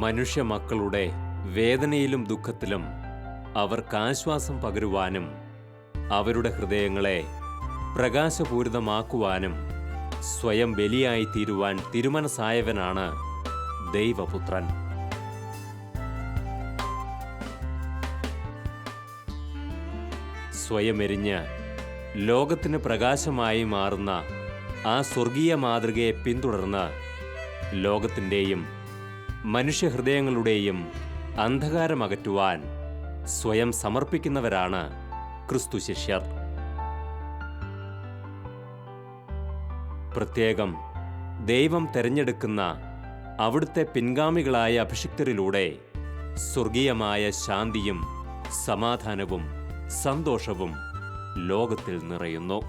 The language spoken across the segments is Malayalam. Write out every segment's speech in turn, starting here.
മനുഷ്യ മക്കളുടെ വേദനയിലും ദുഃഖത്തിലും അവർക്ക് ആശ്വാസം പകരുവാനും അവരുടെ ഹൃദയങ്ങളെ പ്രകാശപൂരിതമാക്കുവാനും സ്വയം ബലിയായി തീരുവാൻ തിരുമനസ്സായവനാണ് ദൈവപുത്രൻ. സ്വയം എരിഞ്ഞ് ലോകത്തിന് പ്രകാശമായി മാറുന്ന ആ സ്വർഗീയ മാതൃകയെ പിന്തുടർന്ന് ലോകത്തിൻ്റെയും മനുഷ്യഹൃദയങ്ങളുടെയും അന്ധകാരമകറ്റുവാൻ സ്വയം സമർപ്പിക്കുന്നവരാണ് ക്രിസ്തു ശിഷ്യർ. പ്രത്യേകം ദൈവം തെരഞ്ഞെടുക്കുന്ന അവിടുത്തെ പിൻഗാമികളായ അഭിഷിക്തരിലൂടെ സ്വർഗീയമായ ശാന്തിയും സമാധാനവും സന്തോഷവും ലോകത്തിൽ നിറയുന്നു.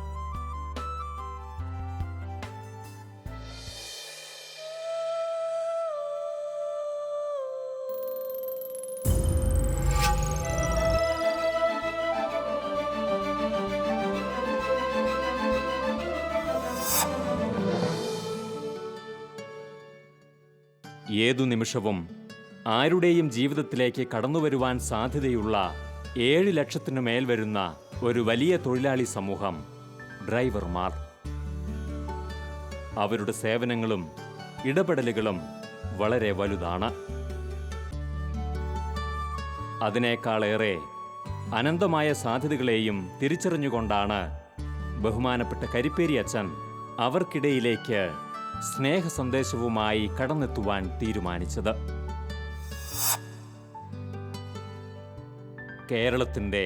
ഏതു നിമിഷവും ആരുടെയും ജീവിതത്തിലേക്ക് കടന്നുവരുവാൻ സാധ്യതയുള്ള 7 ലക്ഷത്തിനു മേൽ വരുന്ന ഒരു വലിയ തൊഴിലാളി സമൂഹം ഡ്രൈവർമാർ. അവരുടെ സേവനങ്ങളും ഇടപെടലുകളും വളരെ വലുതാണ്. അതിനേക്കാളേറെ അനന്തമായ സാധ്യതകളെയും തിരിച്ചറിഞ്ഞുകൊണ്ടാണ് ബഹുമാനപ്പെട്ട കരിപ്പേരി അച്ഛൻ അവർക്കിടയിലേക്ക് സ്നേഹ സന്ദേശവുമായി കടന്നെത്തുവാൻ തീരുമാനിച്ചത്. കേരളത്തിൻ്റെ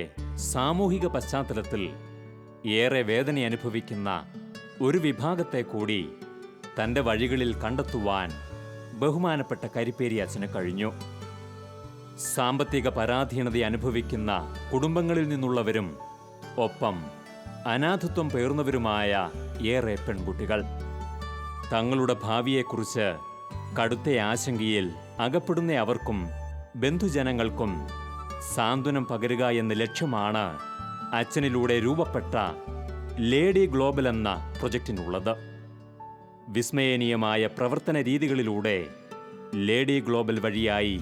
സാമൂഹിക പശ്ചാത്തലത്തിൽ ഏറെ വേദന അനുഭവിക്കുന്ന ഒരു വിഭാഗത്തെ കൂടി തൻ്റെ വഴികളിൽ കണ്ടെത്തുവാൻ ബഹുമാനപ്പെട്ട കരിപ്പേരി അച്ഛന് കഴിഞ്ഞു. സാമ്പത്തിക പരാധീനത അനുഭവിക്കുന്ന കുടുംബങ്ങളിൽ നിന്നുള്ളവരും ഒപ്പം അനാഥത്വം പേർന്നവരുമായ ഏറെ പെൺകുട്ടികൾ തങ്ങളുടെ ഭാവിയെക്കുറിച്ച് കടുത്ത ആശങ്കയിൽ അകപ്പെടുന്ന അവർക്കും ബന്ധുജനങ്ങൾക്കും സാന്ത്വനം പകരുക എന്ന ലക്ഷ്യമാണ് അച്ഛനിലൂടെ രൂപപ്പെട്ട ലേഡി ഗ്ലോബൽ എന്ന പ്രൊജക്റ്റിനുള്ളത്. വിസ്മയനീയമായ പ്രവർത്തന രീതികളിലൂടെ ലേഡി ഗ്ലോബൽ വഴിയായി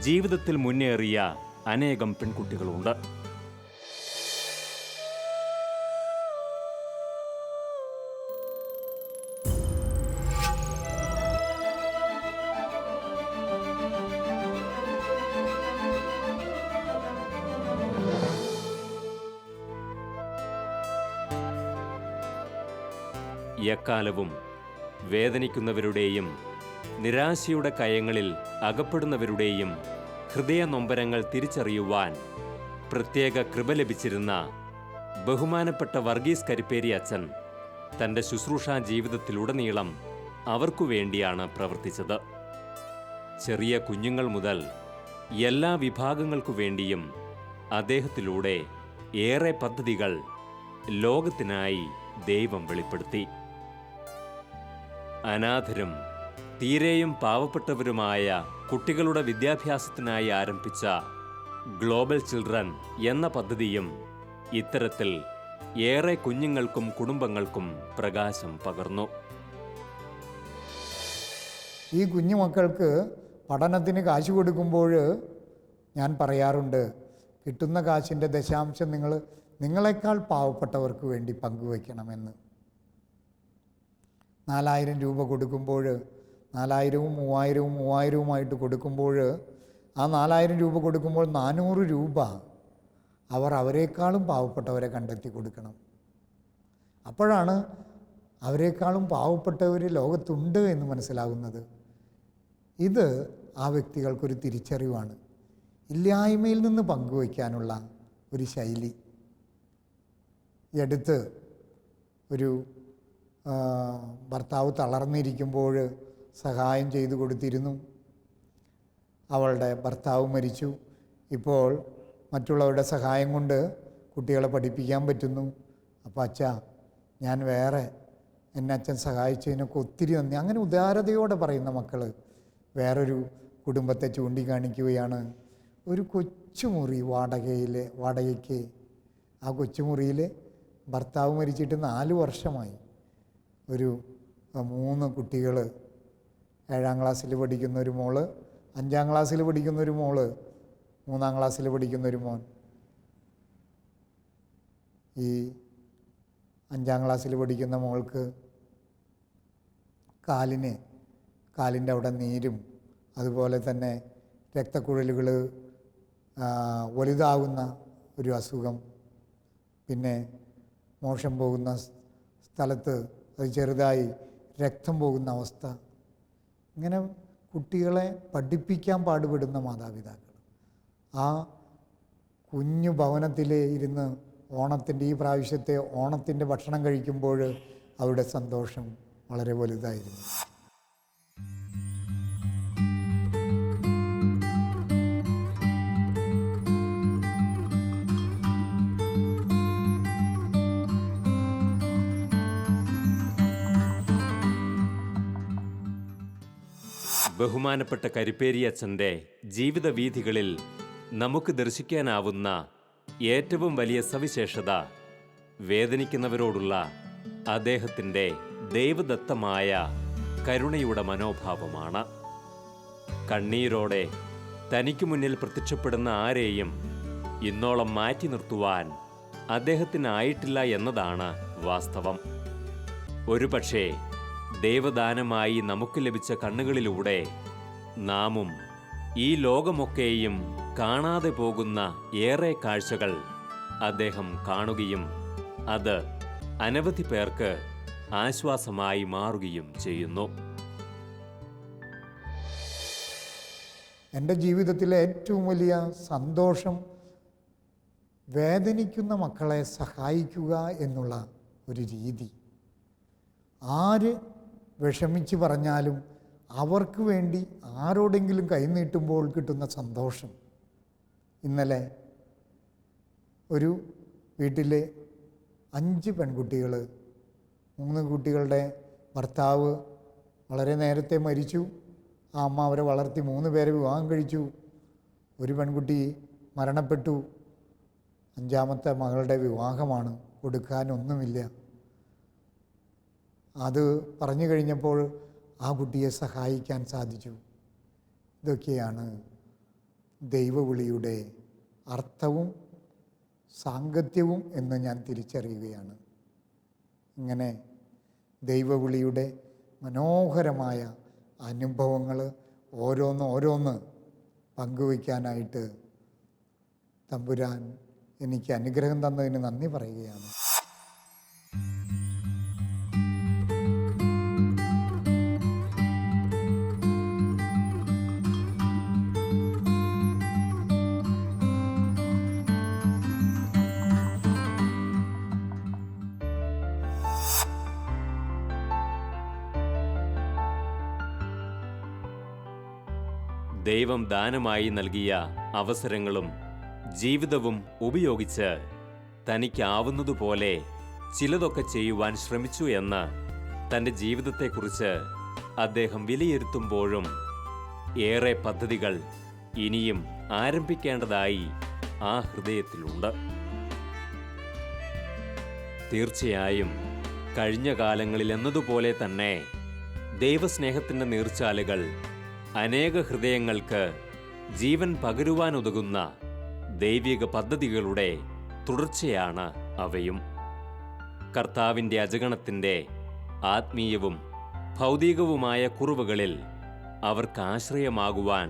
ജീവിതത്തിൽ മുന്നേറിയ അനേകം പെൺകുട്ടികളുണ്ട്. എക്കാലവും വേദനിക്കുന്നവരുടെയും നിരാശയുടെ കയങ്ങളിൽ അകപ്പെടുന്നവരുടെയും ഹൃദയനൊമ്പരങ്ങൾ തിരിച്ചറിയുവാൻ പ്രത്യേക കൃപ ലഭിച്ചിരുന്ന ബഹുമാനപ്പെട്ട വർഗീസ് കരിപ്പേരി അച്ഛൻ തൻ്റെ ശുശ്രൂഷാ ജീവിതത്തിലുടനീളം അവർക്കു വേണ്ടിയാണ് പ്രവർത്തിച്ചത്. ചെറിയ കുഞ്ഞുങ്ങൾ മുതൽ എല്ലാ വിഭാഗങ്ങൾക്കു വേണ്ടിയും അദ്ദേഹത്തിലൂടെ ഏറെ പദ്ധതികൾ ലോകത്തിനായി ദൈവം വെളിപ്പെടുത്തി. അനാഥരും തീരെയും പാവപ്പെട്ടവരുമായ കുട്ടികളുടെ വിദ്യാഭ്യാസത്തിനായി ആരംഭിച്ച ഗ്ലോബൽ ചിൽഡ്രൻ എന്ന പദ്ധതിയും ഇത്തരത്തിൽ ഏറെ കുഞ്ഞുങ്ങൾക്കും കുടുംബങ്ങൾക്കും പ്രകാശം പകർന്നു. ഈ കുഞ്ഞുമക്കൾക്ക് പഠനത്തിന് കാശ് കൊടുക്കുമ്പോൾ ഞാൻ പറയാറുണ്ട്, കിട്ടുന്ന കാശിൻ്റെ ദശാംശം നിങ്ങളെക്കാൾ പാവപ്പെട്ടവർക്ക് വേണ്ടി പങ്കുവയ്ക്കണമെന്ന്. 4000 രൂപ കൊടുക്കുമ്പോൾ 4000-ഉം 3000-ഉം കൊടുക്കുമ്പോൾ ആ 4000 രൂപ കൊടുക്കുമ്പോൾ 400 രൂപ അവരേക്കാളും പാവപ്പെട്ടവരെ കണ്ടെത്തി കൊടുക്കണം. അപ്പോഴാണ് അവരെക്കാളും പാവപ്പെട്ടവർ ലോകത്തുണ്ട് എന്ന് മനസ്സിലാകുന്നത്. ഇത് ആ വ്യക്തികൾക്കൊരു തിരിച്ചറിവാണ്, ഇല്ലായ്മയിൽ നിന്ന് പങ്കുവയ്ക്കാനുള്ള ഒരു ശൈലി. ഈ അടുത്ത് ഒരു ഭർത്താവ് തളർന്നിരിക്കുമ്പോൾ സഹായം ചെയ്തു കൊടുത്തിരുന്നു. അവളുടെ ഭർത്താവ് മരിച്ചു. ഇപ്പോൾ മറ്റുള്ളവരുടെ സഹായം കൊണ്ട് കുട്ടികളെ പഠിപ്പിക്കാൻ പറ്റുന്നു. അപ്പോൾ അച്ഛാ, ഞാൻ എന്നെ അച്ഛൻ സഹായിച്ചതിനൊക്കെ ഒത്തിരി നന്ദി. അങ്ങനെ ഉദാരതയോടെ പറയുന്ന മക്കൾ വേറൊരു കുടുംബത്തെ ചൂണ്ടിക്കാണിക്കുകയാണ്. ഒരു കൊച്ചുമുറി വാടകയ്ക്ക് ആ കൊച്ചുമുറിയിൽ ഭർത്താവ് മരിച്ചിട്ട് 4 വർഷമായി. ഒരു 3 കുട്ടികൾ, 7ാം ക്ലാസ്സിൽ പഠിക്കുന്ന ഒരു മോള്, 5ാം ക്ലാസ്സിൽ പഠിക്കുന്നൊരു മോള്, 3ാം ക്ലാസ്സിൽ പഠിക്കുന്നൊരു മോൻ. ഈ 5ാം ക്ലാസ്സിൽ പഠിക്കുന്ന മോൾക്ക് കാലിൻ്റെ അവിടെ നീരും അതുപോലെ തന്നെ രക്തക്കുഴലുകൾ വലുതാകുന്ന ഒരു അസുഖം, പിന്നെ മോഷൻ പോകുന്ന സ്ഥലത്ത് അത് ചെറുതായി രക്തം പോകുന്ന അവസ്ഥ. ഇങ്ങനെ കുട്ടികളെ പഠിപ്പിക്കാൻ പാടുപെടുന്ന മാതാപിതാക്കൾ. ആ കുഞ്ഞു ഭവനത്തിൽ ഇരുന്ന് ഈ പ്രാവശ്യത്തെ ഓണത്തിൻ്റെ ഭക്ഷണം കഴിക്കുമ്പോൾ അവരുടെ സന്തോഷം വളരെ വലുതായിരുന്നു. ബഹുമാനപ്പെട്ട കരിപ്പേരി അച്ഛൻ്റെ ജീവിത വീഥികളിൽ നമുക്ക് ദർശിക്കാനാവുന്ന ഏറ്റവും വലിയ സവിശേഷത വേദനിക്കുന്നവരോടുള്ള അദ്ദേഹത്തിൻ്റെ ദൈവദത്തമായ കരുണയുടെ മനോഭാവമാണ്. കണ്ണീരോടെ തനിക്ക് മുന്നിൽ പ്രത്യക്ഷപ്പെടുന്ന ആരെയും ഇന്നോളം മാറ്റി നിർത്തുവാൻ അദ്ദേഹത്തിനായിട്ടില്ല എന്നതാണ് വാസ്തവം. ഒരുപക്ഷേ ദൈവദാനമായി നമുക്ക് ലഭിച്ച കണ്ണുകളിലൂടെ നാമും ഈ ലോകമൊക്കെയും കാണാതെ പോകുന്ന ഏറെ കാഴ്ചകൾ അദ്ദേഹം കാണുകയും അത് അനവധി പേർക്ക് ആശ്വാസമായി മാറുകയും ചെയ്യുന്നു. എൻ്റെ ജീവിതത്തിലെ ഏറ്റവും വലിയ സന്തോഷം വേദനിക്കുന്ന മക്കളെ സഹായിക്കുക എന്നുള്ള ഒരു രീതി. ആര് വിഷമിച്ച് പറഞ്ഞാലും അവർക്ക് വേണ്ടി ആരോടെങ്കിലും കൈനീട്ടുമ്പോൾ കിട്ടുന്ന സന്തോഷം. ഇന്നലെ ഒരു വീട്ടിലെ 5 പെൺകുട്ടികൾ, 3 കുട്ടികളുടെ ഭർത്താവ് വളരെ നേരത്തെ മരിച്ചു. ആ അമ്മ അവരെ വളർത്തി 3 പേരെ വിവാഹം കഴിച്ചു. ഒരു പെൺകുട്ടി മരണപ്പെട്ടു. 5ാമത്തെ മകളുടെ വിവാഹമാണ്, കൊടുക്കാനൊന്നുമില്ല. അത് പറഞ്ഞു കഴിഞ്ഞപ്പോൾ ആ കുട്ടിയെ സഹായിക്കാൻ സാധിച്ചു. ഇതൊക്കെയാണ് ദൈവവിളിയുടെ അർത്ഥവും സാങ്കത്യവും എന്ന് ഞാൻ തിരിച്ചറിയുകയാണ്. ഇങ്ങനെ ദൈവവിളിയുടെ മനോഹരമായ അനുഭവങ്ങൾ ഓരോന്ന് പങ്കുവയ്ക്കാനായിട്ട് തമ്പുരാൻ എനിക്ക് അനുഗ്രഹം തന്നതിന് നന്ദി പറയുകയാണ്. ദൈവം ദാനമായി നൽകിയ അവസരങ്ങളും ജീവിതവും ഉപയോഗിച്ച് തനിക്കാവുന്നതുപോലെ ചിലതൊക്കെ ചെയ്യുവാൻ ശ്രമിച്ചു എന്ന് തൻ്റെ ജീവിതത്തെക്കുറിച്ച് അദ്ദേഹം വിലയിരുത്തുമ്പോഴും ഏറെ പദ്ധതികൾ ഇനിയും ആരംഭിക്കേണ്ടതായി ആ ഹൃദയത്തിലുണ്ട്. തീർച്ചയായും കഴിഞ്ഞ കാലങ്ങളിൽ എന്നതുപോലെ തന്നെ ദൈവസ്നേഹത്തിൻ്റെ നീർച്ചാലുകൾ അനേക ഹൃദയങ്ങൾക്ക് ജീവൻ പകരുവാനുതകുന്ന ദൈവിക പദ്ധതികളുടെ തുടർച്ചയാണ് അവയും. കർത്താവിൻ്റെ അജഗണത്തിൻ്റെ ആത്മീയവും ഭൗതികവുമായ കുറവുകളിൽ അവർക്ക് ആശ്രയമാകുവാൻ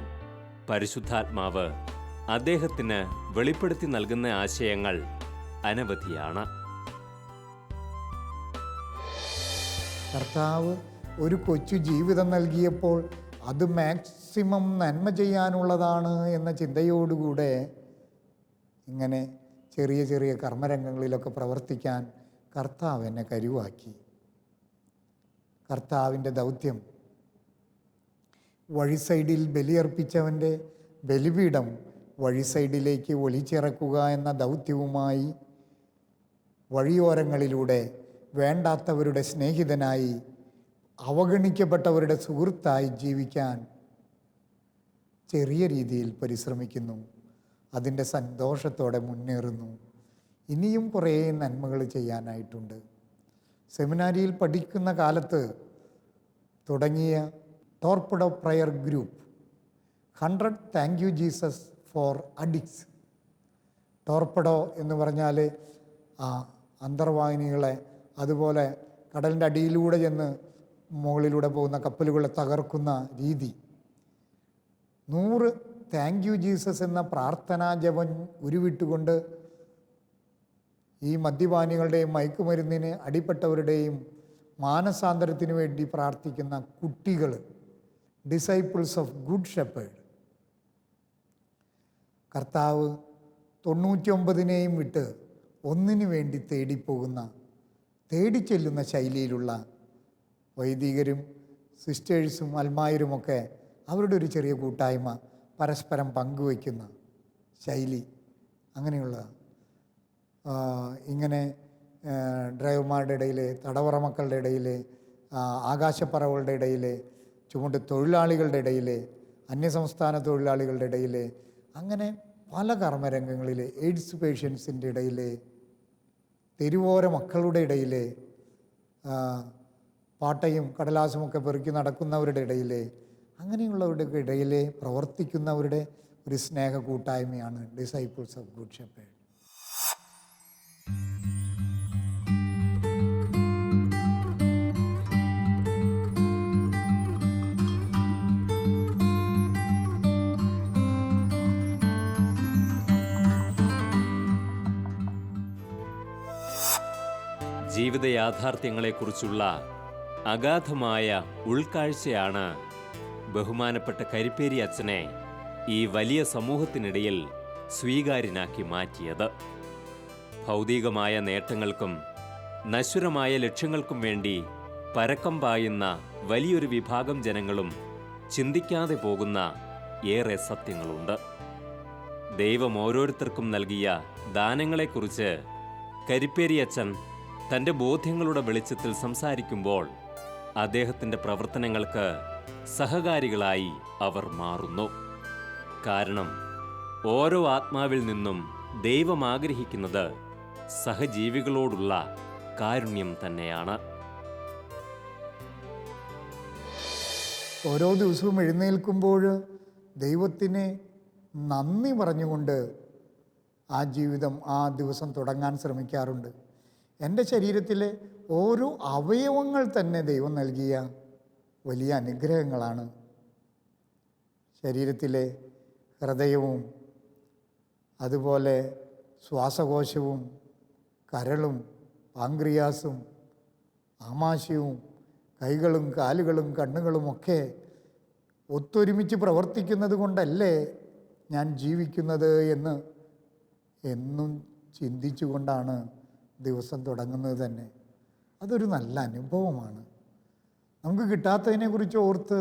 പരിശുദ്ധാത്മാവ് അദ്ദേഹത്തിന് വെളിപ്പെടുത്തി നൽകുന്ന ആശയങ്ങൾ അനവധിയാണ്. കർത്താവ് ഒരു കൊച്ചു ജീവിതം നൽകിയപ്പോൾ അത് മാക്സിമം നന്മ ചെയ്യാനുള്ളതാണ് എന്ന ചിന്തയോടുകൂടെ ഇങ്ങനെ ചെറിയ ചെറിയ കർമ്മരംഗങ്ങളിലൊക്കെ പ്രവർത്തിക്കാൻ കർത്താവ് എന്നെ കരുവാക്കി. കർത്താവിൻ്റെ ദൗത്യം വഴി സൈഡിൽ ബലിയർപ്പിച്ചവൻ്റെ ബലിപീഠം വഴി സൈഡിലേക്ക് ഒലിച്ചിറക്കുക എന്ന ദൗത്യവുമായി വഴിയോരങ്ങളിലൂടെ വേണ്ടാത്തവരുടെ സ്നേഹിതനായി അവഗണിക്കപ്പെട്ടവരുടെ സുഹൃത്തായി ജീവിക്കാൻ ചെറിയ രീതിയിൽ പരിശ്രമിക്കുന്നു. അതിൻ്റെ സന്തോഷത്തോടെ മുന്നേറുന്നു. ഇനിയും കുറേ നന്മകൾ ചെയ്യാനായിട്ടുണ്ട്. സെമിനാരിയിൽ പഠിക്കുന്ന കാലത്ത് തുടങ്ങിയ torpedo prayer group 100 thank you Jesus for addicts. Torpedo എന്ന് പറഞ്ഞാൽ അന്തർവാഹിനികളെ, അതുപോലെ കടലിൻ്റെ അടിയിലൂടെ ചെന്ന് മുകളിലൂടെ പോകുന്ന കപ്പലുകളെ തകർക്കുന്ന രീതി. 100 താങ്ക് യു ജീസസ് എന്ന പ്രാർത്ഥനാ ജപം ഉരുവിട്ടുകൊണ്ട് ഈ മദ്യപാനികളുടെയും മയക്കുമരുന്നിന് അടിപ്പെട്ടവരുടെയും മാനസാന്തരത്തിന് വേണ്ടി പ്രാർത്ഥിക്കുന്ന കുട്ടികൾ, ഡിസൈപ്പിൾസ് ഓഫ് ഗുഡ് ഷെപ്പേർഡ്. കർത്താവ് 99നെയും വിട്ട് ഒന്നിനു വേണ്ടി തേടിച്ചെല്ലുന്ന ശൈലിയിലുള്ള വൈദികരും സിസ്റ്റേഴ്സും അൽമായരുമൊക്കെ അവരുടെ ഒരു ചെറിയ കൂട്ടായ്മ, പരസ്പരം പങ്കുവയ്ക്കുന്ന ശൈലി, അങ്ങനെയുള്ള ഇങ്ങനെ ഡ്രൈവർമാരുടെ ഇടയിൽ, തടവറ മക്കളുടെ ഇടയിൽ, ആകാശപ്പറവുകളുടെ ഇടയിൽ, ചുമട്ട് തൊഴിലാളികളുടെ ഇടയിൽ, അന്യസംസ്ഥാന തൊഴിലാളികളുടെ ഇടയിൽ, അങ്ങനെ പല കർമ്മരംഗങ്ങളിൽ, എയ്ഡ്സ് പേഷ്യൻസിൻ്റെ ഇടയിൽ, തെരുവോര മക്കളുടെ ഇടയിൽ, പാട്ടയും കടലാസുമൊക്കെ പെറുക്കി നടക്കുന്നവരുടെ ഇടയിൽ, അങ്ങനെയുള്ളവരുടെ ഇടയിൽ പ്രവർത്തിക്കുന്നവരുടെ ഒരു സ്നേഹ കൂട്ടായ്മയാണ് ഡിസൈപ്പിൾസ് ഓഫ് ഗുഡ് ഷെപ്പേർഡ്. ജീവിത യാഥാർത്ഥ്യങ്ങളെക്കുറിച്ചുള്ള അഗാധമായ ഉൾക്കാഴ്ചയാണ് ബഹുമാനപ്പെട്ട കരിപ്പേരി അച്ഛനെ ഈ വലിയ സമൂഹത്തിനിടയിൽ സ്വീകാര്യനാക്കി മാറ്റിയത്. ഭൗതികമായ നേട്ടങ്ങൾക്കും നശ്വരമായ ലക്ഷ്യങ്ങൾക്കും വേണ്ടി പരക്കം പായുന്ന വലിയൊരു വിഭാഗം ജനങ്ങളും ചിന്തിക്കാതെ പോകുന്ന ഏറെ സത്യങ്ങളുണ്ട്. ദൈവം ഓരോരുത്തർക്കും നൽകിയ ദാനങ്ങളെക്കുറിച്ച് കരിപ്പേരി അച്ഛൻ തൻ്റെ ബോധ്യങ്ങളുടെ വെളിച്ചത്തിൽ സംസാരിക്കുമ്പോൾ അദ്ദേഹത്തിൻ്റെ പ്രവർത്തനങ്ങൾക്ക് സഹകാരികളായി അവർ മാറുന്നു. കാരണം ഓരോ ആത്മാവിൽ നിന്നും ദൈവം ആഗ്രഹിക്കുന്നത് സഹജീവികളോടുള്ള കാരുണ്യം തന്നെയാണ്. ഓരോ ദിവസവും എഴുന്നേൽക്കുമ്പോൾ ദൈവത്തിന് നന്ദി പറഞ്ഞുകൊണ്ട് ആ ജീവിതം, ആ ദിവസം തുടങ്ങാൻ ശ്രമിക്കാറുണ്ട്. എൻ്റെ ശരീരത്തിലെ ഓരോ അവയവങ്ങൾ തന്നെ ദൈവം നൽകിയ വലിയ അനുഗ്രഹങ്ങളാണ്. ശരീരത്തിലെ ഹൃദയവും, അതുപോലെ ശ്വാസകോശവും, കരളും, പാങ്ക്രിയാസും, ആമാശയവും, കൈകളും കാലുകളും കണ്ണുകളുമൊക്കെ ഒത്തൊരുമിച്ച് പ്രവർത്തിക്കുന്നത് കൊണ്ടല്ലേ ഞാൻ ജീവിക്കുന്നത് എന്ന് എന്നും ചിന്തിച്ചുകൊണ്ടാണ് ദിവസം തുടങ്ങുന്നത് തന്നെ. അതൊരു നല്ല അനുഭവമാണ്. നമുക്ക് കിട്ടാത്തതിനെക്കുറിച്ച് ഓർത്ത്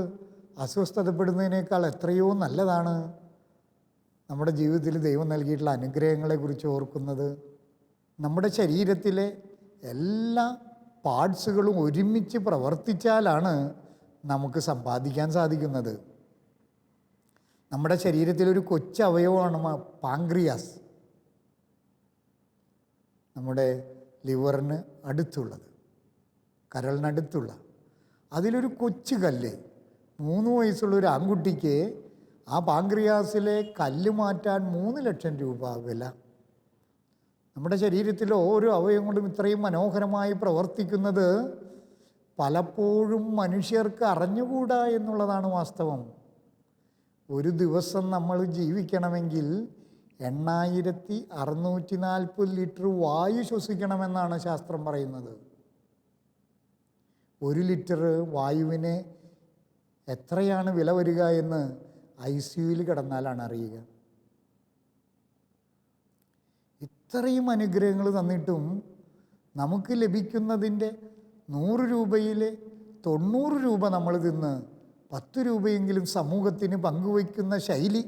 അസ്വസ്ഥതപ്പെടുന്നതിനേക്കാൾ എത്രയോ നല്ലതാണ് നമ്മുടെ ജീവിതത്തിൽ ദൈവം നൽകിയിട്ടുള്ള അനുഗ്രഹങ്ങളെക്കുറിച്ച് ഓർക്കുന്നത്. നമ്മുടെ ശരീരത്തിലെ എല്ലാ പാർട്സുകളും ഒരുമിച്ച് പ്രവർത്തിച്ചാലാണ് നമുക്ക് സമ്പാദിക്കാൻ സാധിക്കുന്നത്. നമ്മുടെ ശരീരത്തിലൊരു കൊച്ചവയവമാണ് പാങ്ക്രിയാസ്, നമ്മുടെ ലിവറിന് അടുത്തുള്ളത്, കരളിനടുത്തുള്ള. അതിലൊരു കൊച്ചു കല്ല്, 3 വയസ്സുള്ള ഒരു ആൺകുട്ടിക്ക് ആ പാങ്ക്രിയാസിലെ കല്ല് മാറ്റാൻ 3 ലക്ഷം രൂപ വില. നമ്മുടെ ശരീരത്തിലെ ഓരോ അവയവങ്ങളും ഇത്രയും മനോഹരമായി പ്രവർത്തിക്കുന്നത് പലപ്പോഴും മനുഷ്യർക്ക് അറിഞ്ഞുകൂടാ എന്നുള്ളതാണ് വാസ്തവം. ഒരു ദിവസം നമ്മൾ ജീവിക്കണമെങ്കിൽ 8640 ലിറ്റർ വായു ശ്വസിക്കണമെന്നാണ് ശാസ്ത്രം പറയുന്നത്. 1 ലിറ്റർ വായുവിന് എത്രയാണ് വില വരിക എന്ന് ICUയിൽ കിടന്നാലാണ് അറിയുക. ഇത്രയും അനുഗ്രഹങ്ങൾ തന്നിട്ടും നമുക്ക് ലഭിക്കുന്നതിൻ്റെ 100 രൂപയിൽ 90 രൂപ നമ്മൾ തിന്ന് 10 രൂപയെങ്കിലും സമൂഹത്തിന് പങ്കുവയ്ക്കുന്ന ശൈലി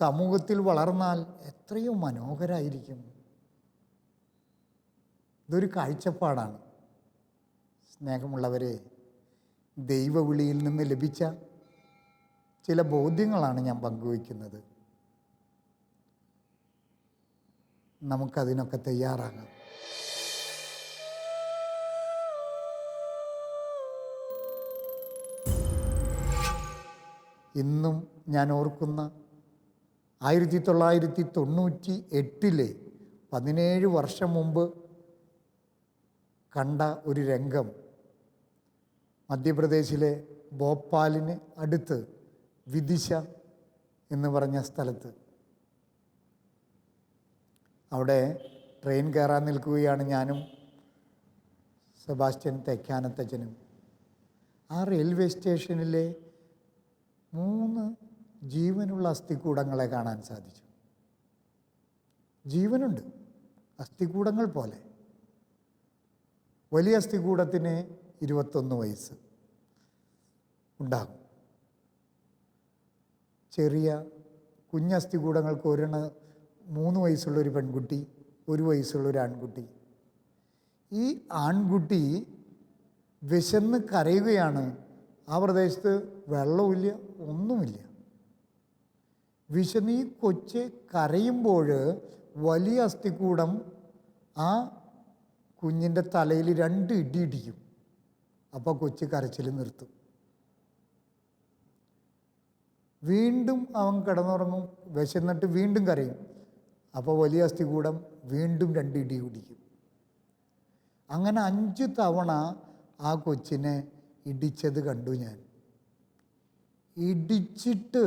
സമൂഹത്തിൽ വളർന്നാൽ എത്രയോ മനോഹരമായിരിക്കും. ഇതൊരു കാഴ്ചപ്പാടാണ്. സ്നേഹമുള്ളവരെ, ദൈവവിളിയിൽ നിന്ന് ലഭിച്ച ചില ബോധ്യങ്ങളാണ് ഞാൻ പങ്കുവയ്ക്കുന്നത്. നമുക്കതിനൊക്കെ തയ്യാറാകാം. ഇന്നും ഞാൻ ഓർക്കുന്ന 1998 17 വർഷം മുമ്പ് കണ്ട ഒരു രംഗം മധ്യപ്രദേശിലെ ഭോപ്പാലിന് അടുത്ത് വിദിശ എന്ന് പറഞ്ഞ സ്ഥലത്ത്. അവിടെ ട്രെയിൻ കയറാൻ നിൽക്കുകയാണ് ഞാനും സെബാസ്റ്റ്യൻ തെക്കാനത്തച്ഛനും. ആ റെയിൽവേ സ്റ്റേഷനിലെ 3 ജീവനുള്ള അസ്ഥികൂടങ്ങളെ കാണാൻ സാധിച്ചു. ജീവനുണ്ട്, അസ്ഥികൂടങ്ങൾ പോലെ. വലിയ അസ്ഥികൂടത്തിന് 21 വയസ്സ് ഉണ്ടാകും. ചെറിയ കുഞ്ഞസ്ഥികൂടങ്ങൾക്ക് 3 വയസ്സുള്ളൊരു പെൺകുട്ടി, 1 വയസ്സുള്ളൊരു ആൺകുട്ടി. ഈ ആൺകുട്ടി വിശന്ന് കരയുകയാണ്. ആ പ്രദേശത്ത് വെള്ളമില്ല, ഒന്നുമില്ല. വിശന്ന് ഈ കൊച്ച് കരയുമ്പോൾ വലിയ അസ്ഥികൂടം ആ കുഞ്ഞിൻ്റെ തലയിൽ 2 ഇടി ഇടിക്കും. അപ്പോൾ കൊച്ച് കരച്ചിൽ നിർത്തും. വീണ്ടും അവൻ കിടന്നുറങ്ങും, വിശന്നിട്ട് വീണ്ടും കരയും. അപ്പോൾ വലിയ അസ്ഥികൂടം വീണ്ടും 2 ഇടി കുടിക്കും. അങ്ങനെ 5 തവണ ആ കൊച്ചിനെ ഇടിച്ചത് കണ്ടു ഞാൻ. ഇടിച്ചിട്ട്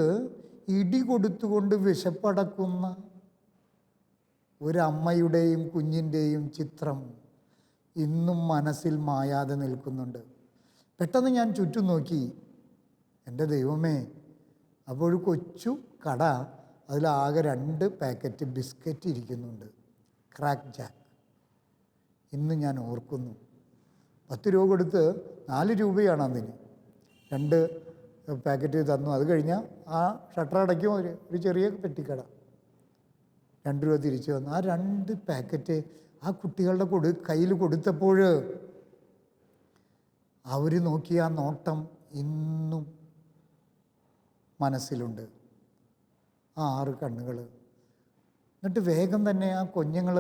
ഇടി കൊടുത്തുകൊണ്ട് വിശപ്പടക്കുന്ന ഒരമ്മയുടെയും കുഞ്ഞിൻ്റെയും ചിത്രം ഇന്നും മനസ്സിൽ മായാതെ നിൽക്കുന്നുണ്ട്. പെട്ടെന്ന് ഞാൻ ചുറ്റും നോക്കി. എൻ്റെ ദൈവമേ, അപ്പോൾ ഒരു കൊച്ചു കട, അതിലാകെ 2 പാക്കറ്റ് ബിസ്ക്കറ്റ് ഇരിക്കുന്നുണ്ട്, ക്രാക്ക് ജാക്ക്. ഇന്ന് ഞാൻ ഓർക്കുന്നു. 10 രൂപ കൊടുത്ത് 4 രൂപയാണ് അന്നിന്. 2 പാക്കറ്റ് തന്നു. അത് കഴിഞ്ഞാൽ ആ ഷട്ടർ അടയ്ക്കും. ഒരു ചെറിയ പെട്ടിക്കട. 2 രൂപ തിരിച്ചു വന്നു. ആ 2 പാക്കറ്റ് ആ കുട്ടികളുടെ കയ്യിൽ കൊടുത്തപ്പോൾ അവർ നോക്കിയ ആ നോട്ടം ഇന്നും മനസ്സിലുണ്ട്. ആ 6 കണ്ണുകൾ. എന്നിട്ട് വേഗം തന്നെ ആ കുഞ്ഞുങ്ങൾ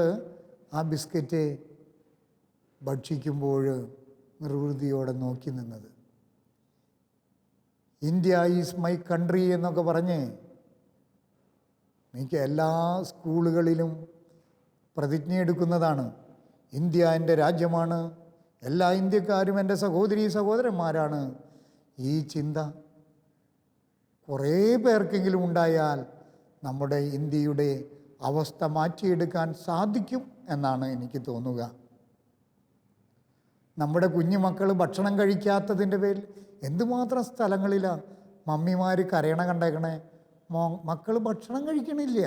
ആ ബിസ്ക്കറ്റ് ഭക്ഷിക്കുമ്പോൾ നിർവൃതിയോടെ നോക്കി നിന്നത്. ഇന്ത്യ ഈസ് മൈ കൺട്രി എന്നൊക്കെ പറഞ്ഞ് എനിക്ക് എല്ലാ സ്കൂളുകളിലും പ്രതിജ്ഞയെടുക്കുന്നതാണ്. ഇന്ത്യ എൻ്റെ രാജ്യമാണ്, എല്ലാ ഇന്ത്യക്കാരും എൻ്റെ സഹോദരീ സഹോദരന്മാരാണ്. ഈ ചിന്ത കുറേ പേർക്കെങ്കിലും ഉണ്ടായാൽ നമ്മുടെ ഇന്ത്യയുടെ അവസ്ഥ മാറ്റിയെടുക്കാൻ സാധിക്കും എന്നാണ് എനിക്ക് തോന്നുക. നമ്മുടെ കുഞ്ഞുമക്കൾ ഭക്ഷണം കഴിക്കാത്തതിൻ്റെ പേരിൽ എന്തുമാത്രം സ്ഥലങ്ങളിലാണ് മമ്മിമാർ കരയണ കണ്ടേക്കണേ. മക്കൾ ഭക്ഷണം കഴിക്കണില്ല.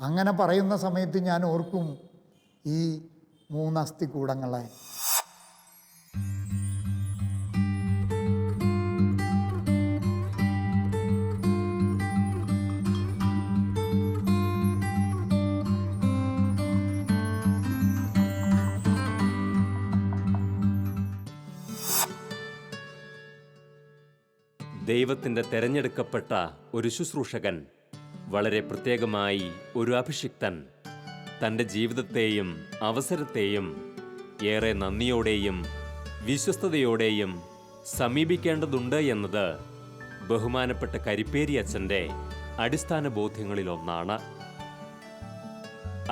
അങ്ങനെ പറയുന്ന സമയത്ത് ഞാൻ ഓർക്കും ഈ 3 അസ്ഥികൂടങ്ങളെ. ദൈവത്തിൻ്റെ തെരഞ്ഞെടുക്കപ്പെട്ട ഒരു ശുശ്രൂഷകൻ, വളരെ പ്രത്യേകമായി ഒരു അഭിഷിക്തൻ, തൻ്റെ ജീവിതത്തെയും അവസരത്തെയും ഏറെ നന്ദിയോടെയും വിശ്വസ്തയോടെയും സമീപിക്കേണ്ടതുണ്ട് എന്നത് ബഹുമാനപ്പെട്ട കരിപ്പേരി അച്ഛൻ്റെ അടിസ്ഥാന ബോധ്യങ്ങളിലൊന്നാണ്.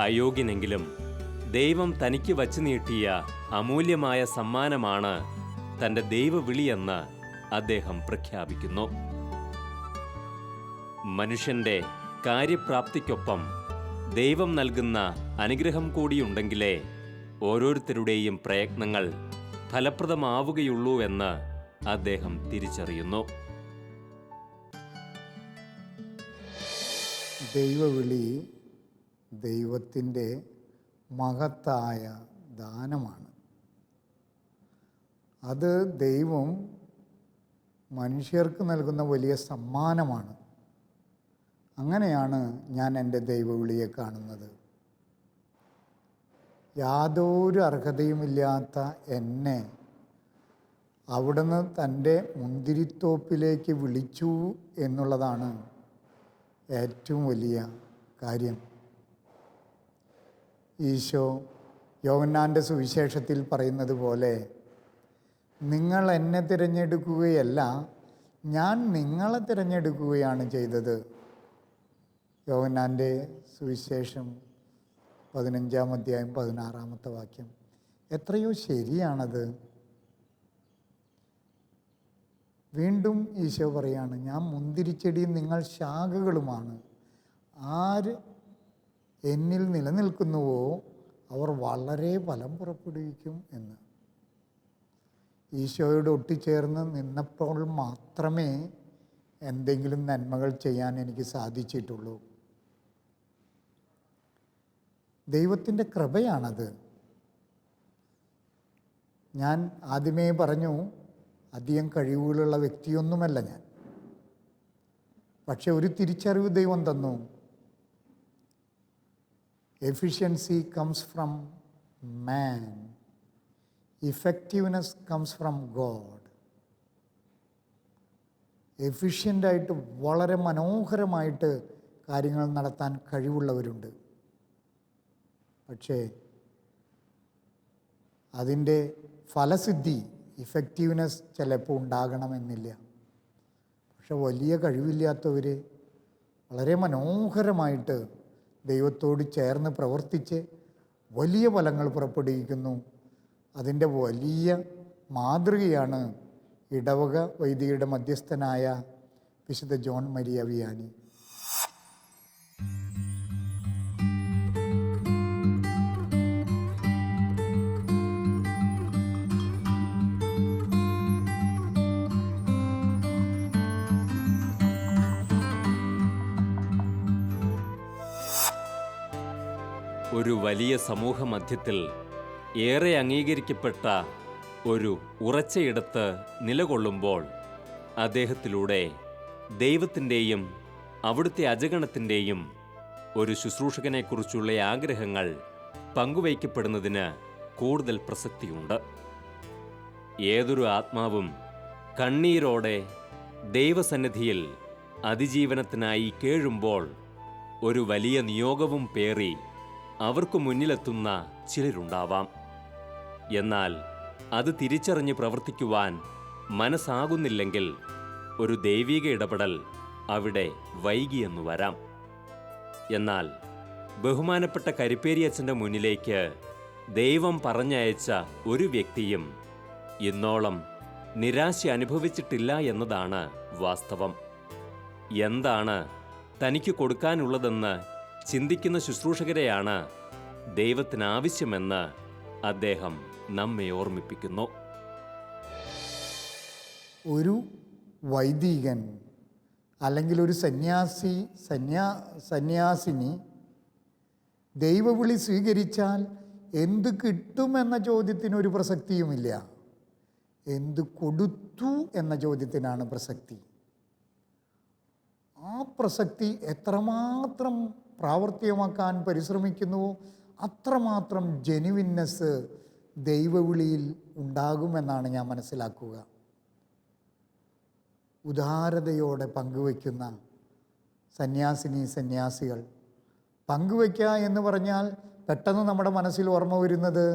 അയോഗ്യനെങ്കിലും ദൈവം തനിക്ക് വച്ചു നീട്ടിയ അമൂല്യമായ സമ്മാനമാണ് തൻ്റെ ദൈവവിളിയെന്ന് അദ്ദേഹം പ്രഖ്യാപിക്കുന്നു. മനുഷ്യന്റെ കാര്യപ്രാപ്തിക്കൊപ്പം ദൈവം നൽകുന്ന അനുഗ്രഹം കൂടിയുണ്ടെങ്കിലേ ഓരോരുത്തരുടെയും പ്രയത്നങ്ങൾ ഫലപ്രദമാവുകയുള്ളൂ എന്ന് അദ്ദേഹം തിരിച്ചറിയുന്നു. ദൈവവിളി ദൈവത്തിൻ്റെ മഹത്തായ ദാനമാണ്. അത് ദൈവം മനുഷ്യർക്ക് നൽകുന്ന വലിയ സമ്മാനമാണ്. അങ്ങനെയാണ് ഞാൻ എൻ്റെ ദൈവവിളിയെ കാണുന്നത്. യാതൊരു അർഹതയുമില്ലാത്ത എന്നെ അവിടുന്ന് തൻ്റെ മുന്തിരിത്തോപ്പിലേക്ക് വിളിച്ചു എന്നുള്ളതാണ് ഏറ്റവും വലിയ കാര്യം. ഈശോ യോഹന്നാൻ്റെ സുവിശേഷത്തിൽ പറയുന്നത് പോലെ നിങ്ങൾ എന്നെ തിരഞ്ഞെടുക്കുകയല്ല, ഞാൻ നിങ്ങളെ തിരഞ്ഞെടുക്കുകയാണ് ചെയ്തത്. യോഹന്നാൻ്റെ സുവിശേഷം 15-ാം അധ്യായം 16-ാമത്തെ വാക്യം. എത്രയോ ശരിയാണത്. വീണ്ടും ഈശോ പറയാണ്, ഞാൻ മുന്തിരിച്ചെടിയും നിങ്ങൾ ശാഖകളുമാണ്. ആര് എന്നിൽ നിലനിൽക്കുന്നുവോ അവർ വളരെ ഫലം പുറപ്പെടുവിക്കും എന്ന്. ഈശോയോട് ഒട്ടിച്ചേർന്ന് നിന്നപ്പോൾ മാത്രമേ എന്തെങ്കിലും നന്മകൾ ചെയ്യാൻ എനിക്ക് സാധിച്ചിട്ടുള്ളൂ. ദൈവത്തിൻ്റെ കൃപയാണത്. ഞാൻ ആദ്യമേ പറഞ്ഞു, അധികം കഴിവുകളുള്ള വ്യക്തിയൊന്നുമല്ല ഞാൻ. പക്ഷെ ഒരു തിരിച്ചറിവ് ദൈവം തന്നു. Efficiency comes from man, effectiveness comes from God. എഫിഷ്യൻ്റായിട്ട് വളരെ മനോഹരമായിട്ട് കാര്യങ്ങൾ നടത്താൻ കഴിവുള്ളവരുണ്ട്. പക്ഷേ അതിൻ്റെ ഫലസിദ്ധി, ഇഫക്റ്റീവ്നെസ് ചിലപ്പോൾ ഉണ്ടാകണമെന്നില്ല. പക്ഷെ വലിയ കഴിവില്ലാത്തവർ വളരെ മനോഹരമായിട്ട് ദൈവത്തോട് ചേർന്ന് പ്രവർത്തിച്ച് വലിയ ഫലങ്ങൾ പുറപ്പെടുവിക്കുന്നു. അതിൻ്റെ വലിയ മാതൃകയാണ് ഇടവക വൈദികരുടെ മധ്യസ്ഥനായ വിശുദ്ധ ജോൺ മരിയ വിയാനി. ഒരു വലിയ സമൂഹമധ്യത്തിൽ ഏറെ അംഗീകരിക്കപ്പെട്ട ഒരു ഉറച്ചയിടത്ത് നിലകൊള്ളുമ്പോൾ അദ്ദേഹത്തിലൂടെ ദൈവത്തിൻ്റെയും അവിടുത്തെ അജഗണത്തിൻ്റെയും ഒരു ശുശ്രൂഷകനെക്കുറിച്ചുള്ള ആഗ്രഹങ്ങൾ പങ്കുവയ്ക്കപ്പെടുന്നതിന് കൂടുതൽ പ്രസക്തിയുണ്ട്. ഏതൊരു ആത്മാവും കണ്ണീരോടെ ദൈവസന്നിധിയിൽ അതിജീവനത്തിനായി കേഴുമ്പോൾ ഒരു വലിയ നിയോഗവും പേറി അവർക്ക് മുന്നിലെത്തുന്ന ചിലരുണ്ടാവാം. എന്നാൽ അത് തിരിച്ചറിഞ്ഞ് പ്രവർത്തിക്കുവാൻ മനസ്സാകുന്നില്ലെങ്കിൽ ഒരു ദൈവിക ഇടപെടൽ അവിടെ വൈകിയെന്നു വരാം. എന്നാൽ ബഹുമാനപ്പെട്ട കരിപ്പേരിയച്ഛൻ്റെ മുന്നിലേക്ക് ദൈവം പറഞ്ഞയച്ച ഒരു വ്യക്തിയും ഇന്നോളം നിരാശ അനുഭവിച്ചിട്ടില്ല എന്നതാണ് വാസ്തവം. എന്താണ് തനിക്ക് കൊടുക്കാനുള്ളതെന്ന് ചിന്തിക്കുന്ന ശുശ്രൂഷകരെയാണ് ദൈവത്തിന് ആവശ്യമെന്ന് അദ്ദേഹം നമ്മെ ഓർമ്മിപ്പിക്കുന്നു. ഒരു വൈദികൻ അല്ലെങ്കിൽ ഒരു സന്യാസിനി ദൈവവിളി സ്വീകരിച്ചാൽ എന്ത് കിട്ടുമെന്ന ചോദ്യത്തിനൊരു പ്രസക്തിയുമില്ല. എന്ത് കൊടുത്തു എന്ന ചോദ്യത്തിനാണ് പ്രസക്തി. ആ പ്രസക്തി എത്രമാത്രം പ്രാവർത്തികമാക്കാൻ പരിശ്രമിക്കുന്നുവോ അത്രമാത്രം ജെനുവിൻനെസ് ദൈവവിളിയിൽ ഉണ്ടാകുമെന്നാണ് ഞാൻ മനസ്സിലാക്കുക. ഉദാരതയോടെ പങ്കുവയ്ക്കുന്ന സന്യാസികൾ. പങ്കുവയ്ക്കുക എന്ന് പറഞ്ഞാൽ പെട്ടെന്ന് നമ്മുടെ മനസ്സിൽ ഓർമ്മ വരുന്നത്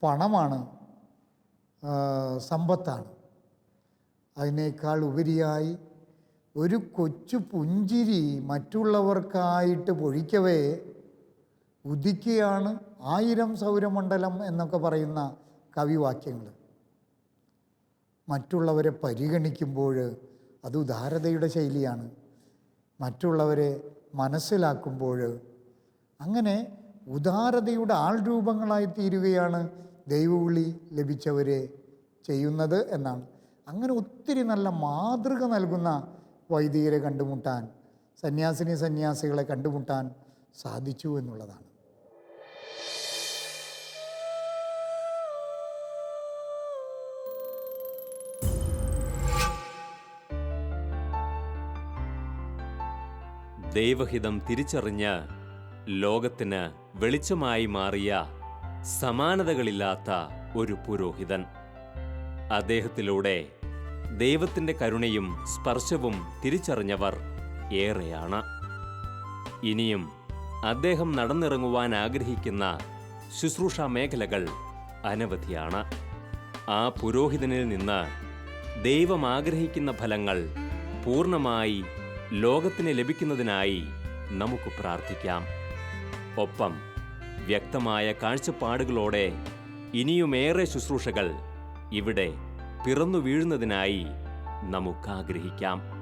പണമാണ്, സമ്പത്താണ്. അതിനേക്കാൾ ഉപരിയായി ഒരു കൊച്ചു പുഞ്ചിരി മറ്റുള്ളവർക്കായിട്ട് പൊഴിക്കവേ ഉദിക്കുകയാണ് 1000 സൗരമണ്ഡലം എന്നൊക്കെ പറയുന്ന കവിവാക്യങ്ങൾ. മറ്റുള്ളവരെ പരിഗണിക്കുമ്പോൾ അത് ഉദാരതയുടെ ശൈലിയാണ്. മറ്റുള്ളവരെ മനസ്സിലാക്കുമ്പോൾ അങ്ങനെ ഉദാരതയുടെ ആൾരൂപങ്ങളായി തീരുകയാണ് ദൈവവിളി ലഭിച്ചവരെ ചെയ്യുന്നത് എന്നാണ്. അങ്ങനെ ഒത്തിരി നല്ല മാതൃക നൽകുന്ന വൈദികരെ കണ്ടുമുട്ടാൻ, സന്യാസികളെ കണ്ടുമുട്ടാൻ സാധിച്ചു എന്നുള്ളതാണ്. ദൈവഹിതം തിരിച്ചറിഞ്ഞ് ലോകത്തിന് വെളിച്ചമായി മാറിയ സമാനതകളില്ലാത്ത ഒരു പുരോഹിതൻ. അദ്ദേഹത്തിലൂടെ ദൈവത്തിൻ്റെ കരുണയും സ്പർശവും തിരിച്ചറിഞ്ഞവർ ഏറെയാണ്. ഇനിയും അദ്ദേഹം നടന്നിറങ്ങുവാൻ ആഗ്രഹിക്കുന്ന ശുശ്രൂഷാ മേഖലകൾ അനവധിയാണ്. ആ പുരോഹിതനിൽ നിന്ന് ദൈവം ആഗ്രഹിക്കുന്ന ഫലങ്ങൾ പൂർണ്ണമായി ലോകത്തിന് ലഭിക്കുന്നതിനായി നമുക്ക് പ്രാർത്ഥിക്കാം. ഒപ്പം വ്യക്തമായ കാഴ്ചപ്പാടുകളോടെ ഇനിയുമേറെ ശുശ്രൂഷകൾ ഇവിടെ പിറന്നു വീഴുന്നതിനായി നമുക്ക് ആഗ്രഹിക്കാം.